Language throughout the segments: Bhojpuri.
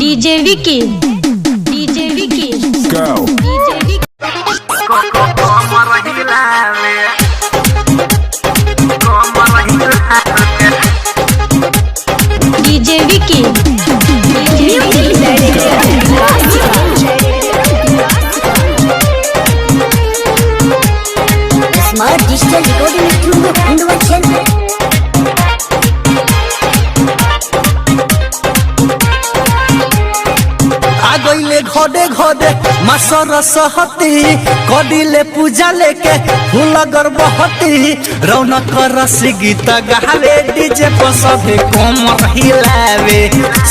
DJ Vicky DJ Vicky Go. DJ Vicky DJ Vicky smart digital recording studio Khandwa channel. आगइले घोड़े घोड़े मासर सहती कडिले पूजा लेके फूल गर्भवती रौनक रस गीत गावे डीजे पर सभे कोमर हिलावे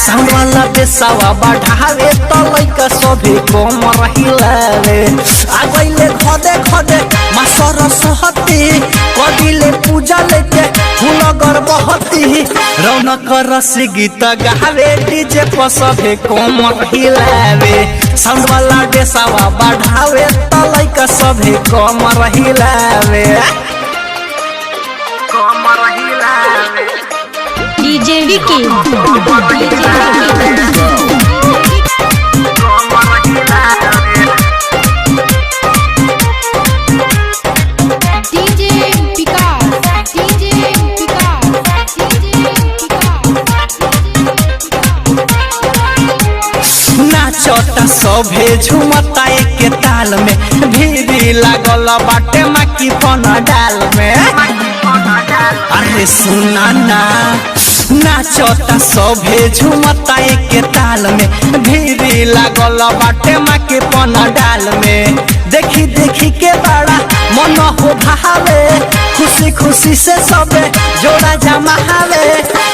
साउंड वाला बेसावा बढ़ावे तलैका सभे कोमर हिलावे। आगइले घोड़े घोड़े मासर सहती कडिले पूजा लेके फूल गर्भवती रौनक रस गीत गावे डीजे पर सभे कोमर हिलावे साउंड वाला बेसावा बढ़ावे तलैका सभे कोमर हिलावे कोमर हिलावे। डीजे विकी डीजे विकास डीजे विकास नाचता सभे झुमता एक ताल में भीड़ लागल बाटे माकी पन डाल में। अरे सुना ना नाचता सभे झुमता एक ताल में भीड़ लागल बाटे माकी पन डाल में। देखी देखी के बड़ा मन हो भावे खुशी खुशी से सबे जोड़ा जमावे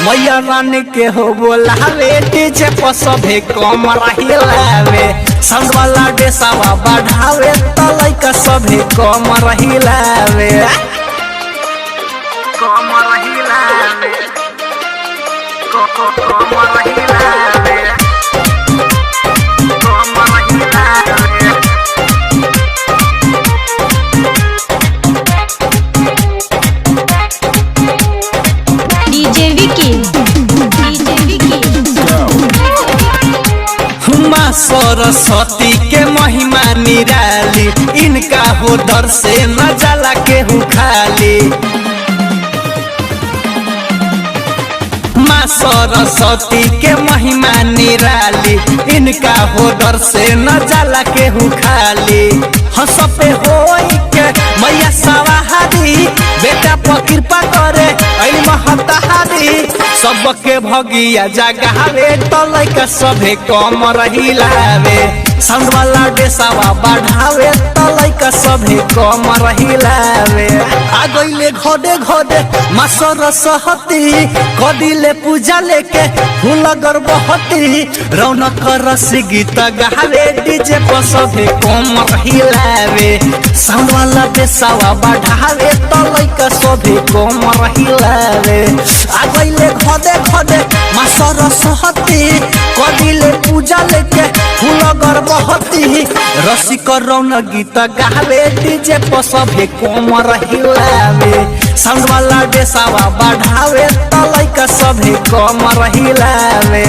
मैया रानी के हो बोलावे डीजे पर सभे कोमर हिलावे साउंड वाला बेसावा बढ़ावे तलैका सभे कोमर हिलावे कोमर हिलावे कोमर हिलावे कोमर हिलावे। डीजे विकी डीजे विकी माँ सरस्वती के महिमा निराली इनका हो दर से न जाला केहू खाली। माँ सरस्वती के महिमा निराली इनका हो दर से न जाला केहू खाली। हंस पे होई के मैया सवारी बेटा पर कृपा करे ऐ महतारी सबके भगिया जगावे तलैका सभे कोमर हिलावे साउंड वाला बेसावा बढ़ावे तलैका सभे कोमर हिलावे। आगइले घोड़े घोड़े मासर सहती कडिले पूजा लेके फूल गर्भवती रौनक रस गीत गावे डीजे पर सभे कोमर हिलावे साउंड वाला बेसावा बढ़ावे तलैका सभे कोमर हिलावे। आगइले घोड़े घोड़े मासर सहती कडिले पूजा लेके फूल गर्भवती रसिक रौनक गीत गावे डीजे पर सभे कोमर हिलावे साउंड वाला बेसावा बढ़ावे तलैका सभे कोमर हिलावे।